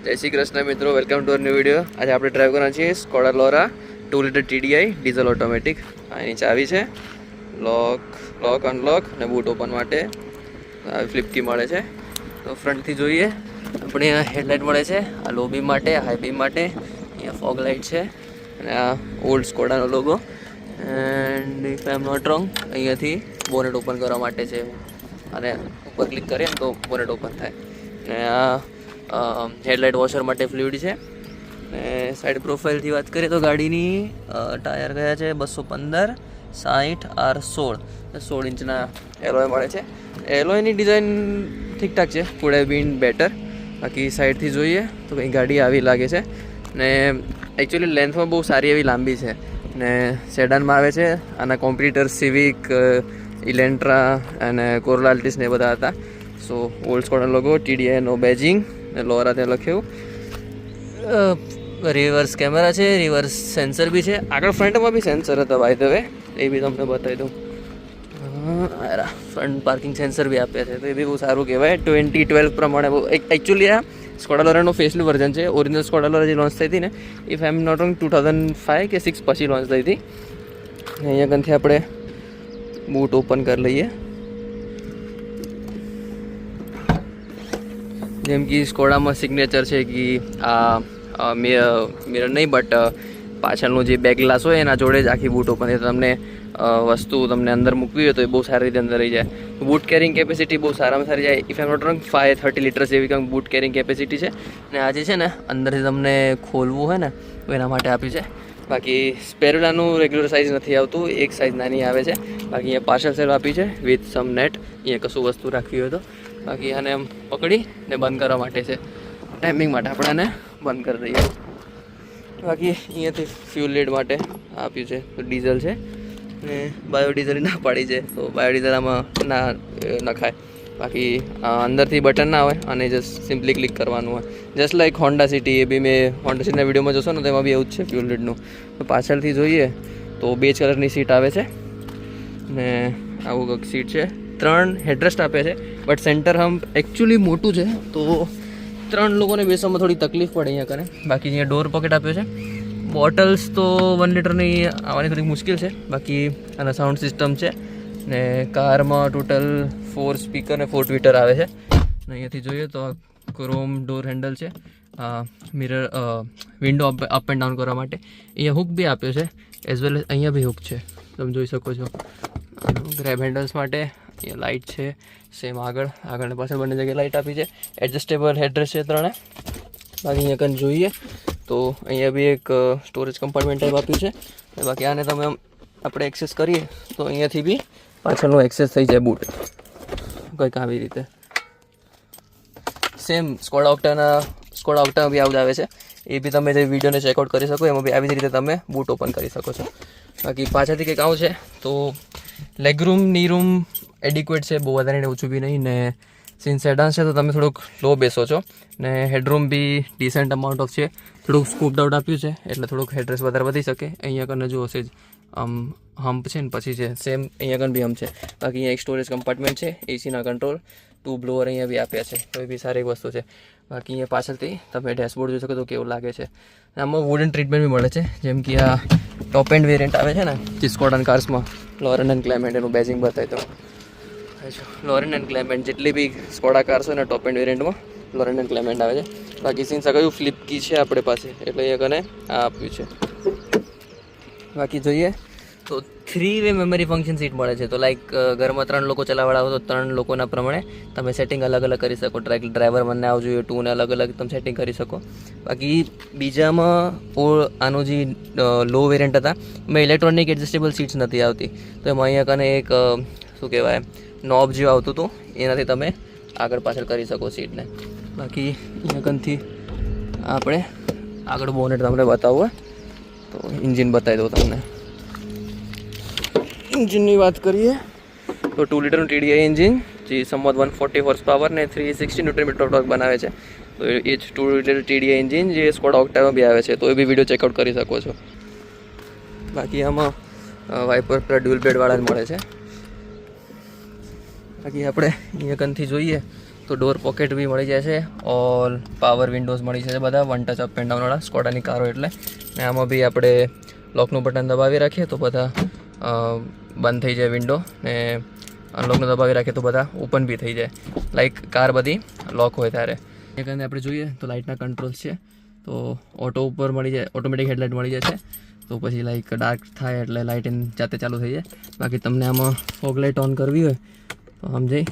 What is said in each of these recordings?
જય શ્રી કૃષ્ણ મિત્રો, welcome to our new video. આજે આપણે ડ્રાઈવ કરવાના છીએ Skoda Laura 2 litre TDI diesel automatic. એની ચાવી છે, લોક અનલોક અને બૂટ ઓપન માટે આવી ફ્લિપ કી મળે છે. તો ફ્રન્ટથી જોઈએ આપણે અહીંયા હેડલાઇટ મળે છે, આ લો બીમ માટે, હાઈ બીમ માટે. અહીંયા ફોગ લાઇટ છે અને આ ઓલ્ડ સ્કોડાનો logo. And if I am not wrong અહીંયાથી બોનેટ ઓપન કરવા માટે છે અને ઉપર ક્લિક કરીએ તો બોનેટ ઓપન થાય. અને આ હેડલાઇટ વોશર માટે ફ્લુઇડ છે. અને સાઈડ પ્રોફાઇલથી વાત કરીએ તો ગાડીની ટાયર ગયા છે 215 60 R16 16 ઇંચના એલોય મળે છે. એલોયની ડિઝાઇન ઠીકઠાક છે, કુડ હેવ બીન બેટર. બાકી સાઈડથી જોઈએ તો કંઈ ગાડી આવી લાગે છે ને એકચ્યુઅલી લેન્થમાં બહુ સારી એવી લાંબી છે ને સેડાનમાં આવે છે. આના કોમ્પિટિટર સિવિક, ઇલેન્ટ્રા અને કોરોલા આલ્ટિસ ને એ બધા હતા. સો ઓલ્ડ સ્કોડા લોગો, TDIનો બેજિંગ ને લોરા ત્યાં લખ્યું. રિવર્સ કેમેરા છે, રિવર્સ સેન્સર બી છે, આગળ ફ્રન્ટમાં બી સેન્સર હતા બાય ધ વે, એ બી તમને બતાવી દઉં. ફ્રન્ટ પાર્કિંગ સેન્સર બી આપ્યા છે, તો એ બી બહુ સારું કહેવાય. 2012 પ્રમાણે બહુ એકચ્યુઅલી આ સ્કોડા લોરાનું ફેસનું વર્ઝન છે. ઓરિજિનલ સ્કોડા લોરા જે લોન્ચ થઈ હતી ને, if I am not wrong 2005 કે 6 પછી લોન્ચ થઈ હતી. અહીંયા કંથી આપણે બૂટ ઓપન કરી લઈએ. જેમ કે સ્કોડામાં સિગ્નેચર છે કે આ મિરર નહીં બટ પાછળનું જે બેક ગ્લાસ હોય એના જોડે જ આખી બૂટ ઓપન થાય. તમને વસ્તુ તમને અંદર મૂકવી હોય તો એ બહુ સારી રીતે અંદર રહી જાય. બૂટ કેરિંગ કેપેસિટી બહુ સારામાં સારી જાય. If I am not wrong 530 litres જેવી કંઈક બૂટ કેરિંગ કેપેસિટી છે. અને આ જે છે ને અંદરથી તમને ખોલવું હોય ને તો એના માટે આપ્યું છે. બાકી સ્પેરુલાનું રેગ્યુલર સાઇઝ નથી આવતું, એક સાઇઝ નાની આવે છે. બાકી અહીંયા પાર્સલ સેલ આપી છે વિથ સમ નેટ, અહીંયા કશું વસ્તુ રાખવી હોય તો. બાકી આને એમ પકડી ને બંધ કરવા માટે છે, ટાઈમિંગ માટે આપણે આને બંધ કરી દઈએ. બાકી અહીંયાથી ફ્યુલ લીડ માટે આપ્યું છે, તો ડીઝલ છે ને બાયોડીઝલ ના પાડી છે, તો બાયોડીઝલ આમાં ના નખાય. બાકી અંદરથી બટન ના હોય અને જસ્ટ સિમ્પલી ક્લિક કરવાનું હોય, જસ્ટ લાઈક હોન્ડા સિટી. એ બી મેં હોન્ડા સિટીના વિડીયોમાં જોશો ને તેમાં બી એવું જ છે ફ્યુલ લીડનું. તો પાછળથી જોઈએ તો બેજ કલરની સીટ આવે છે ને આવું કંઈક સીટ છે. 3 હેડરેસ્ટ આપે છે બટ સેન્ટર હમ્પ એકચ્યુઅલી મોટું છે, તો 3 લોકોને બેસવામાં થોડી તકલીફ પડે અહીંયા કરે. બાકી અહીંયા ડોર પોકેટ આપ્યો છે. બોટલ્સ તો 1 લીટરની આવવાની થોડી મુશ્કેલ છે. બાકી આના સાઉન્ડ સિસ્ટમ છે ને કારમાં ટોટલ 4 સ્પીકર ને 4 ટ્વિટર આવે છે. ને અહીંયાથી જોઈએ તો ક્રોમ ડોર હેન્ડલ છે, mirror window up and down કરવા માટે. અહીંયા હુક બી આપ્યો છે, એઝ વેલ અહીંયા બી હુક છે, તમે જોઈ શકો છો. ગ્રેબ હેન્ડલ્સ માટે અહીંયા લાઇટ છે સેમ આગળ પાછળ બંને જગ્યાએ લાઇટ આપી છે. એડજસ્ટેબલ હેડરેસ્ટ છે 3. બાકી અહીંયા કંઈ જોઈએ તો અહીંયા બી એક સ્ટોરેજ કમ્પાર્ટમેન્ટ ટાઈપ આપ્યું છે. બાકી આને તમે આપણે એક્સેસ કરીએ તો અહીંયાથી બી પાછળનું એક્સેસ થઈ જાય બૂટ કંઈક આવી રીતે. સેમ સ્કોડા ઓક્ટામાં બી આવું જ આવે છે, એ બી તમે જે વિડીયોને ચેકઆઉટ કરી શકો, એમાં બી આવી જ રીતે તમે બૂટ ઓપન કરી શકો છો. બાકી પાછળથી કંઈક આવું છે, તો લેગરૂમ ની રૂમ એડિક્વેટ છે, બહુ વધારે ઓછું બી નહીં. ને સિન્સ સેડાન છે તો તમે થોડુંક લો બેસો છો ને હેડરૂમ બી ડિસેન્ટ અમાઉન્ટ ઓફ છે. થોડુંક સ્કૂપ્ડ આઉટ આપ્યું છે એટલે થોડુંક હેડરેસ વધારે વધી શકે. અહીંયા કને જો હશે જ હમ્પ છે ને પછી છે સેમ અહીંયા કને બી હમ્પ છે. બાકી અહીંયા એક સ્ટોરેજ કમ્પાર્ટમેન્ટ છે, એસીના કંટ્રોલ, 2 બ્લોઅર અહીંયા બી આપ્યા છે, તો એ બી સારી એક વસ્તુ છે. બાકી અહીંયા પાછળથી તમે ડેશબોર્ડ જોઈ શકો તો કેવું લાગે છે. આમાં વુડન ટ્રીટમેન્ટ બી મળે છે, જેમ કે આ ટોપ એન્ડ વેરિયન્ટ આવે છે ને જે સ્કોડા કાર્સમાં, લોરેન એન્ડ ક્લેમેન્ટ, એનું બેજિંગ બતાવી દઉં. લોરેન એન્ડ ક્લેમેન્ટ જેટલી બી સ્કોડા કાર્સ હોય ને ટોપ એન્ડ વેરિયન્ટમાં લોરેન એન્ડ ક્લેમેન્ટ આવે છે. બાકી સિન્સ આ કયું ફ્લિપ કી છે આપણી પાસે એટલે અહીંયા કને આ આપ્યું છે. બાકી જોઈએ તો 3-વે મેમરી ફંક્શન સીટ મળે છે. તો લાઈક ઘરમાં 3 લોકો ચલાવવાળા હોય તો 3 લોકોના પ્રમાણે તમે સેટિંગ અલગ અલગ કરી શકો. ડ્રાઈવર 1 ને આવવું જોઈએ, 2 ને અલગ અલગ તમે સેટિંગ કરી શકો. બાકી બીજામાં આનું જે લો વેરિયન્ટ હતા એમાં ઇલેક્ટ્રોનિક એડજસ્ટેબલ સીટ્સ નથી આવતી, તો એમાં અહીંયા કને એક શું કહેવાય નોબ જેવું આવતું હતું, એનાથી તમે આગળ પાછળ કરી શકો સીટને. બાકી અહીંયા કનથી આપણે આગળ બોનેટ તમને બતાવવું તો ઇન્જિન બતાવી દઉં તમને. ઇન્જિનની વાત કરીએ તો 2 લીટરનું TDI એન્જિન જે સમવત 140 હોર્સ પાવર ને 360 ન્યૂટન મીટર ટોર્ક બનાવે છે. તો એ જ 2 લીટર TDI એન્જિન જે સ્કોડા ઓક્ટામાં બી આવે છે, તો એ બી વિડીયો ચેકઆઉટ કરી શકો છો. બાકી આમાં વાઇપર પર ડ્યુઅલ બ્લેડવાળા જ મળે છે. બાકી આપણે અહીંયા કનથી જોઈએ તો ડોર પોકેટ બી મળી જાય છે, ઓલ પાવર વિન્ડોઝ મળી જાય છે બધા, વન ટચ અપ એન્ડ ડાઉનવાળા સ્કોડાની કારો એટલે. ને આમાં બી આપણે લોકનું બટન દબાવી રાખીએ તો બધા બંધ થઈ જાય વિન્ડો, ને અનલોકનું દબાવી રાખીએ તો બધા ઓપન બી થઈ જાય, લાઈક કાર બધી લોક હોય ત્યારે. એ કરીને આપણે જોઈએ તો લાઇટના કંટ્રોલ્સ છે, તો ઓટો ઉપર મળી જાય, ઓટોમેટિક હેડલાઇટ મળી જાય છે. તો પછી લાઈક ડાર્ક થાય એટલે લાઇટ એની જાતે ચાલુ થઈ જાય. બાકી તમને આમાં ફોગ લાઇટ ઓન કરવી હોય તો સમજાઈ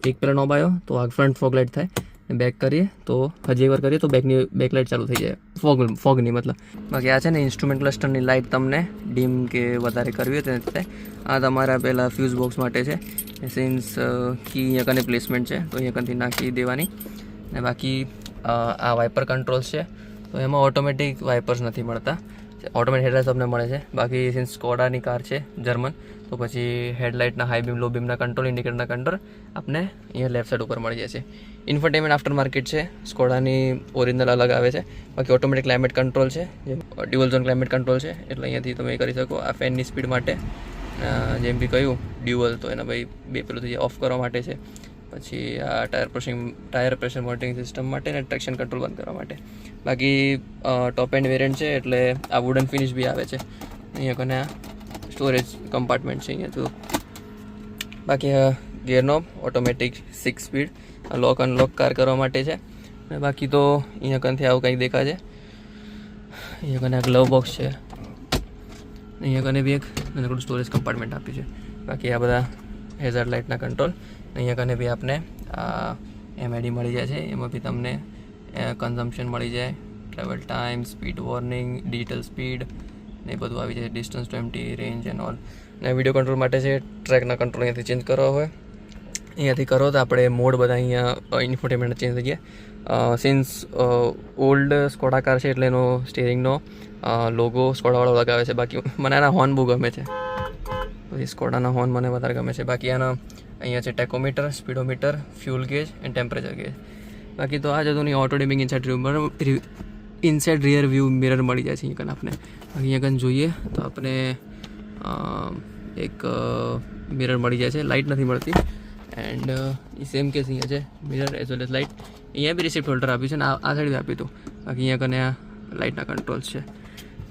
એક પેલા નોબ આવ્યો તો આ ફ્રન્ટ ફોગ લાઇટ થાય, બેક કરીએ તો હજી એકવાર કરીએ તો બેક લાઇટ ચાલુ થઈ જાય, ફોગની મતલબ. બાકી આ છે ને ઇન્સ્ટ્રુમેન્ટ ક્લસ્ટરની લાઇટ તમને ડીમ કે વધારે કરવી હોય તો થાય. આ તમારા પહેલાં ફ્યુઝ બોક્સ માટે છે, સિન્સ કી અહીંયા કને પ્લેસમેન્ટ છે તો અહીંયા કનથી નાખી દેવાની. ને બાકી આ વાઇપર કંટ્રોલ્સ છે, તો એમાં ઓટોમેટિક વાઇપર્સ નથી મળતા, ઓટોમેટિક હેડલાઇટ તમને મળે છે. બાકી સિન્સ સ્કોડાની કાર છે જર્મન, તો પછી હેડલાઇટના હાઈ બીમ લો બીમના કંટ્રોલ, ઇન્ડિકેટરના કંટ્રોલ આપણે અહીંયા લેફ્ટ સાઈડ ઉપર મળી જાય છે. ઇન્ફોટેનમેન્ટ આફ્ટર માર્કેટ છે, સ્કોડાની ઓરિજિનલ અલગ આવે છે. બાકી ઓટોમેટિક ક્લાઇમેટ કંટ્રોલ છે, જે ડ્યુઅલ ઝોન ક્લાઇમેટ કંટ્રોલ છે, એટલે અહીંયાથી તમે એ કરી શકો. આ ફેનની સ્પીડ માટે જેમ બી કહ્યું ડ્યુઅલ, તો એના ભાઈ બે પેલું થઈ જાય ઓફ કરવા માટે છે. પછી આ ટાયર પ્રેશર મોનિટરિંગ સિસ્ટમ માટે અને ટ્રેક્શન કંટ્રોલ બંધ કરવા માટે. બાકી ટોપ એન્ડ વેરિયન્ટ છે એટલે આ વુડન ફિનિશ બી આવે છે. અહીંયા કને આ સ્ટોરેજ કમ્પાર્ટમેન્ટ છે અહીંયા તો. બાકી ગિયર નોબ ઓટોમેટિક 6 સ્પીડ, લોક અનલોક કાર કરવા માટે છે. અને બાકી તો અહીંયા કનથી આવું કંઈક દેખાય છે. અહીંયા કને આ ગ્લવ બોક્સ છે, અહીંયા કને બી એક નાનકડું સ્ટોરેજ કમ્પાર્ટમેન્ટ આપ્યું છે. બાકી આ બધા હેઝાર્ડ લાઇટના કંટ્રોલ. અહીંયા કને બી આપણે MID મળી જાય છે, એમાં બી તમને કન્ઝમ્પશન મળી જાય, travel time, speed warning, digital speed ને એ બધું આવી જાય, distance to empty, range and all. ને વિડીયો કંટ્રોલ માટે છે, ટ્રેકના કંટ્રોલ અહીંયાથી ચેન્જ કરવા હોય અહીંયાથી કરો તો આપણે મોડ બધા અહીંયા ઇન્ફોટેનમેન્ટ ચેન્જ થઈ ગયા. સિન્સ ઓલ્ડ સ્કોડા કાર છે એટલે એનો સ્ટેરિંગનો લોગો સ્કોડાવાળો લગાવે છે. બાકી મને આના હોર્ન બહુ ગમે છે, પછી સ્કોડાના હોર્ન મને વધારે ગમે છે. બાકી આના અહીંયા છે tachometer, speedometer, fuel gauge and temperature gauge. બાકી તો આ જ હતું. Auto dimming inside rear view mirror મળી જાય છે અહીંયા કને આપણે. અહીંયા કને જોઈએ તો આપણે એક મિરર મળી જાય છે, લાઇટ નથી મળતી. એન્ડ એ સેમ કેસ અહીંયા છે, mirror as well as light. અહીંયા બી રિસિપ્ટ હોલ્ડર આપ્યું છે ને આ સાઈડ બી આપ્યું હતું. બાકી અહીંયા કને આ લાઇટના કંટ્રોલ્સ છે.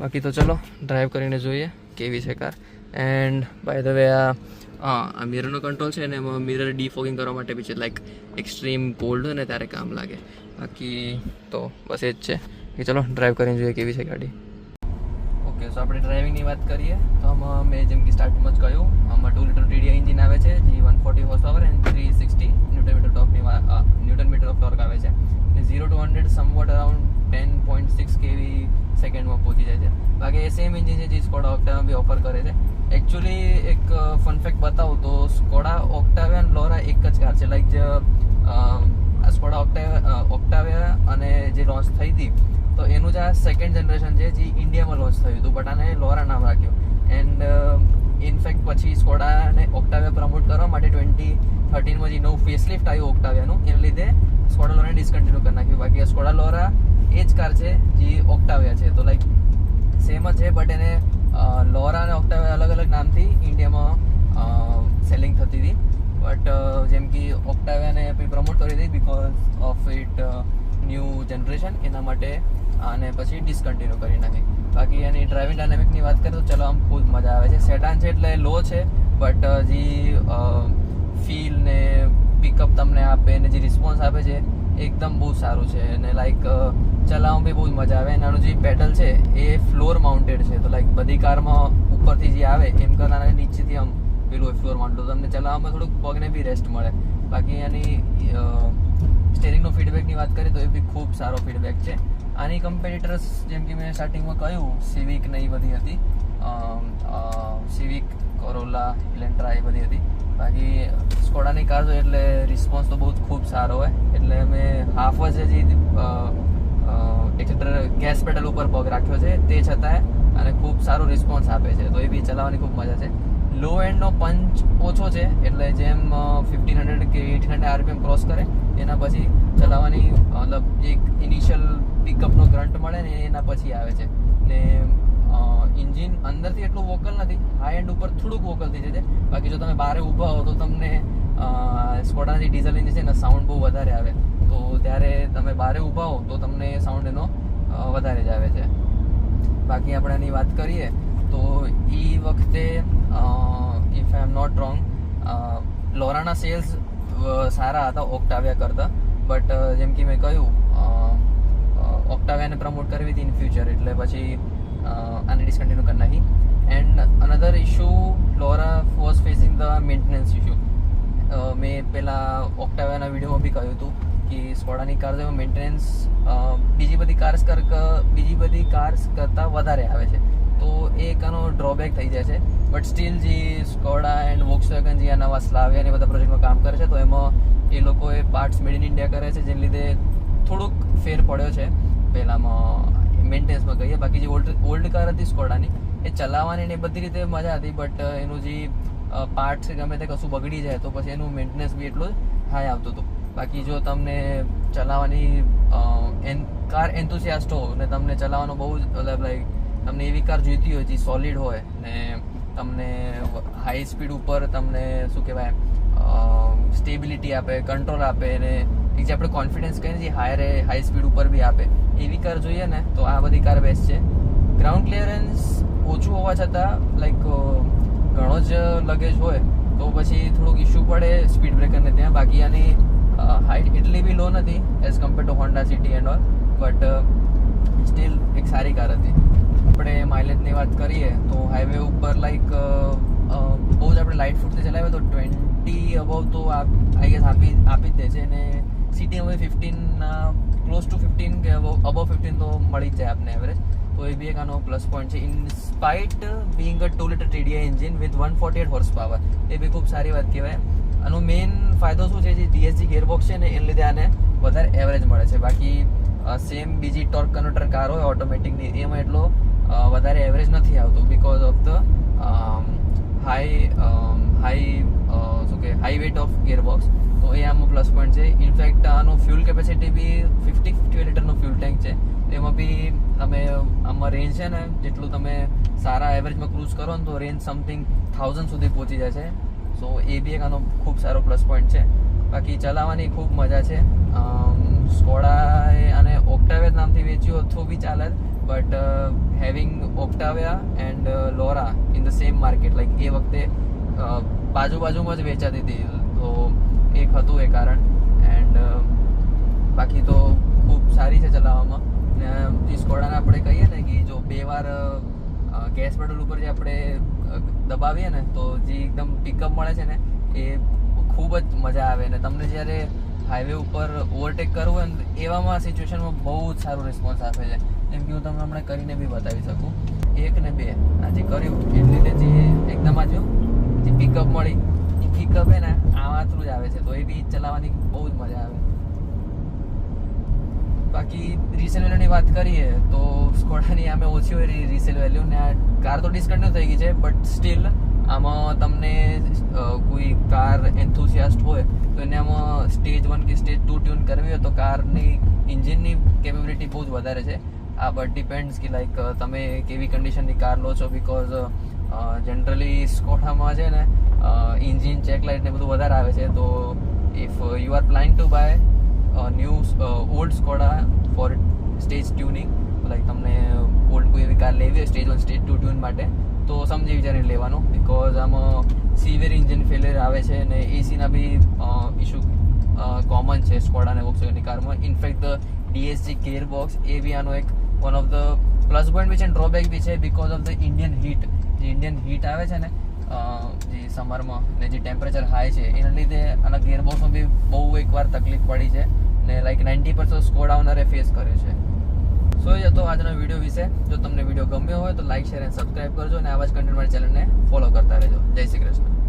બાકી તો ચલો ડ્રાઈવ કરીને જોઈએ કેવી છે car. And by the way આ મિરરનો કંટ્રોલ છે ને એમાં મિરર ડીફોગિંગ કરવા માટે બી છે, લાઈક એક્સ્ટ્રીમ કોલ્ડ હોય ને ત્યારે કામ લાગે. બાકી તો બસ એ જ છે કે ચલો ડ્રાઈવ કરીને જોઈએ કેવી છે ગાડી. ઓકે, સો આપણે ડ્રાઇવિંગની વાત કરીએ તો આમાં મેં જેમ કે સ્ટાર્ટિંગમાં જ કહ્યું, આમાં 2 લીટર TDI એન્જિન આવે છે, જે 140 horse power and 360 newton metre of torque આવે છે. અને 0 to 100 સમવોટ અરાઉન્ડ 10.6 kV સેકન્ડમાં પહોંચી જાય છે. બાકી એ સેમ એન્જિન છે જે સ્કોડા ઓક્ટાવિયા બી ઓફર કરે છે. એકચ્યુઅલી એક ફન ફેક્ટ બતાવું તો સ્કોડા ઓક્ટાવિયા અને લોરા એક જ કાર છે. લાઈક જે સ્કોડા ઓક્ટાવિયા અને જે લોન્ચ થઈ હતી તો એનું જ આ સેકન્ડ જનરેશન છે જે ઇન્ડિયામાં લોન્ચ થયું હતું, બટ આને લોરા નામ રાખ્યું. એન્ડ ઇનફેક્ટ પછી સ્કોડાને ઓક્ટાવિયા પ્રમોટ કરવા માટે 2013માં જે નવું ફેસલિફ્ટ આવ્યું ઓક્ટાવિયાનું, એના લીધે સ્કોડા લોરાને ડિસકન્ટિન્યુ કરી નાખ્યું. બાકી આ સ્કોડા લોરા એ જ કાર છે જે ઓક્ટાવિયા છે, તો લાઈક સેમ જ છે, બટ એને લોરા અને ઓક્ટાવિયા અલગ અલગ નામથી ઇન્ડિયામાં સેલિંગ થતી હતી. બટ જેમ કે ઓક્ટાવિયાને પ્રમોટ કરી હતી because of it new generation, એના માટે આને પછી ડિસકન્ટિન્યુ કરી નાખી. બાકી એની ડ્રાઇવિંગ ડાયનેમિકની વાત કરીએ તો ચલાવવામાં ખૂબ મજા આવે છે. સેડાન છે એટલે લો છે, બટ જે ફીલ ને પિકઅપ તમને આપે ને જે રિસ્પોન્સ આપે છે એકદમ બહુ સારું છે. અને લાઈક ચલાવવામાં બી બહુ જ મજા આવે. એનાનું જે પેડલ છે એ ફ્લોર માઉન્ટેડ છે, તો લાઈક બધી કારમાં ઉપરથી જે આવે એમ કરતા નીચેથી આમ પેલું ફ્લોર માઉન્ટેડ, તમને ચલાવવામાં થોડુંક પગને બી રેસ્ટ મળે. બાકી એની સ્ટેરિંગનો ફીડબેકની વાત કરીએ તો એ બી ખૂબ સારો ફીડબેક છે. આની કમ્પેટિટર્સ જેમ કે મેં સ્ટાર્ટિંગમાં કહ્યું સિવિક ને એ બધી હતી, સિવિક, કોરોલા, ઇલેન્ટ્રા એ બધી હતી. બાકી સ્કોડાની કાર હોય એટલે રિસ્પોન્સ તો બહુ જ ખૂબ સારો હોય, એટલે મેં હાફ જ હજી ગેસ પેડલ ઉપર પગ રાખ્યો છે તે છતાંય અને ખૂબ સારો રિસ્પોન્સ આપે છે, તો એ બી ચલાવવાની ખૂબ મજા છે. લો એન્ડનો પંચ ઓછો છે, એટલે જેમ 1500 કે 1800 RPM ક્રોસ કરે એના પછી ચલાવવાની મતલબ એક ઇનિશિયલ પિકઅપનો ગ્રન્ટ મળે ને એના પછી આવે છે. ને ઇન્જિન અંદરથી એટલું વોકલ નથી, હાઈ એન્ડ ઉપર થોડુંક વોકલ થઈ જાય છે. બાકી જો તમે બહાર ઊભા હો તો તમને સ્કોડાની ડીઝલ એન્જિન છે ને સાઉન્ડ બહુ વધારે આવે, તો ત્યારે તમે બહાર ઊભા હો તો તમને સાઉન્ડ એનો વધારે જ આવે છે. બાકી આપણે એની વાત કરીએ તો એ વખતે if I am not wrong લોરાના સેલ્સ સારા હતા ઓક્ટાવિયા કરતાં, બટ જેમ કે મેં કહ્યું ઓક્ટાવિયાને પ્રમોટ કરવી હતી ઇન ફ્યુચર, એટલે પછી આને ડિસકન્ટિન્યુ કરી નાખી. And another issue LoRa was facing the maintenance issue. મેં પહેલાં ઓક્ટાવિયાના વિડીયોમાં બી કહ્યું હતું કે સ્કોડાની કાર મેન્ટેનન્સ બીજી બધી કાર્સ કરતાં વધારે આવે છે, તો એક આનો ડ્રોબેક થઈ જાય છે. બટ સ્ટીલ જે સ્કોડા એન્ડ વોક્સવેગન જે આ નવા સ્લાવિયા ને બધા પ્રોજેક્ટમાં કામ કરે છે, તો એમાં એ લોકોએ પાર્ટ્સ મેડ ઇન ઇન્ડિયા કરે છે, જેને લીધે થોડુંક ફેર પડ્યો છે પહેલાંમાં મેન્ટેનન્સમાં કહીએ. બાકી જે ઓલ્ડ કાર હતી સ્કોડાની એ ચલાવવાની ને બધી રીતે મજા હતી, બટ એનું જે પાર્ટ્સ ગમે તે કશું બગડી જાય તો પછી એનું મેન્ટેનન્સ બી એટલું જ હાઈ આવતું હતું. બાકી જો તમને ચલાવવાની કાર એન્થુસિયાસ્ટ હો ને તમને ચલાવવાનો બહુ જ મતલબ લાઈક તમને એવી કાર જોઈતી હોય જે સોલિડ હોય ને તમને હાઈ સ્પીડ ઉપર તમને શું કહેવાય સ્ટેબિલિટી આપે, કંટ્રોલ આપે ને જે આપણે કોન્ફિડન્સ કહીએ જે હાઈ સ્પીડ ઉપર બી આપે, એવી કાર જોઈએ ને તો આ બધી કાર બેસ્ટ છે. ગ્રાઉન્ડ ક્લિયરન્સ ઓછું હોવા છતાં લાઈક ઘણો જ લગેજ હોય તો પછી થોડુંક ઇશ્યુ પડે સ્પીડ બ્રેકરને ત્યાં. બાકી આની હાઇટ એટલી બી લો નથી as compare to Honda city and all, but still એક સારી કાર હતી. આપણે માઇલેજની વાત કરીએ તો હાઈવે ઉપર લાઈક બહુ જ આપણે લાઇટ ફૂટથી ચલાવીએ તો 20 અબવ તો આઈ ગેસ આપી જ દે છે, અને સિટીમાં 15 ક્લોઝ ટુ 15 કે અબવ 15 તો મળી જ જાય આપને એવરેજ. તો એ બી એક આનો પ્લસ પોઈન્ટ છે. In spite being a 2 litre TDI engine with 148 horse power, એ બી ખૂબ સારી વાત કહેવાય. આનો મેઇન ફાયદો શું છે, જે DSG ગિયરબોક્સ છે ને એને લીધે આને વધારે એવરેજ મળે છે. બાકી સેમ બીજી ટોર્ક કન્વર્ટર કાર હોય ઓટોમેટિકની એમાં એટલો વધારે એવરેજ નથી આવતું because of the high weight of gearbox. તો એ આમાં પ્લસ પોઈન્ટ છે. ઇનફેક્ટ આનું ફ્યુલ કેપેસિટી બી 58 લીટરનું ફ્યુલ ટેન્ક છે. એમાં બી તમે આમાં રેન્જ છે ને જેટલું તમે સારા એવરેજમાં ક્રૂઝ કરો ને તો રેન્જ સમથિંગ 1000 સુધી પહોંચી જાય છે. સો એ બી એક આનો ખૂબ સારો પ્લસ પોઈન્ટ છે. બાકી ચલાવવાની ખૂબ મજા છે. સ્કોડાએ આને ઓક્ટાવિયા નામથી વેચ્યું તો બી ચાલે, but having Octavia and Laura in the same market like એ વખતે બાજુમાં જ વેચાતી હતી, તો એક હતું એ કારણ. એન્ડ બાકી તો ખૂબ સારી છે ચલાવવામાં. ને જે સ્કોડાને આપણે કહીએ ને કે જો 2 વાર ગેસ પેડલ ઉપર જે આપણે દબાવીએ ને તો જે એકદમ પિકઅપ મળે છે ને એ ખૂબ જ મજા આવે. ને તમને જ્યારે હાઈવે ઉપર ઓવરટેક કરવું હોય ને એવામાં સિચ્યુએશનમાં બહુ જ સારો રિસ્પોન્સ આપે છે. જેમ કે હું તમને હમણાં કરીને બી બતાવી શકું. 1 ને 2 આ જે કર્યું એટલે જે એકદમ આ જો જે પિકઅપ મળી એ પિકઅપ હે ને આમાં થ્રુ જ આવે છે, તો એ બી ચલાવવાની બહુ જ મજા આવે. બાકી રીસેલ વેલ્યુની વાત કરીએ તો સ્કોડાની આમે ઓછી હોય રીસેલ વેલ્યુ, ને આ કાર તો ડિસ્કન્ટિન્યુ થઈ ગઈ છે, બટ સ્ટીલ આમાં તમને કોઈ કાર એન્થુસિયાસ્ટ હોય તો એને આમાં સ્ટેજ 1 કે સ્ટેજ 2 ટ્યુન કરવી હોય તો કારની ઇન્જિનની કેપેબિલિટી બહુ જ વધારે છે. આ બટ ડિપેન્ડ્સ કે લાઈક તમે કેવી કન્ડિશનની કાર લો છો, બિકોઝ જનરલી સ્કોડામાં છે ને ઇન્જિન ચેક લાઇટ ને બધું વધારે આવે છે. તો if you are planning to buy new old Skoda for stage tuning, like તમને ઓલ્ડ કોઈ એવી કાર લેવી હોય સ્ટેજ 1 સ્ટેજ 2 ટ્યુન માટે તો સમજી વિચારીને લેવાનું, બિકોઝ આમાં સિવિયર ઇન્જિન ફેલિયર આવે છે અને એસીના બી ઇશ્યુ કોમન છે સ્કોડા અને વોક્સવેગનની કારમાં. In fact the DSG gear box એ બી આનો એક one of the plus point બી છે, ડ્રોબેક બી છે because of the Indian heat. જે ઇન્ડિયન હીટ આવે છે ને જે સમરમાં ને જે ટેમ્પરેચર હાઈ છે એના લીધે આના ગિયર બોક્સમાં બી બહુ એકવાર તકલીફ પડી છે ને લાઈક 90% સ્કોડા ઓનરે ફેસ કર્યું છે. સો એ હતો આજનો વિડીયો વિશે. જો તમને વિડીયો ગમ્યો હોય તો લાઈક, શેર અને સબસ્ક્રાઈબ કરજો અને આવા જ કન્ટેન્ટ મારી ચેનલને ફોલો કરતા રહેજો. જય શ્રી કૃષ્ણ.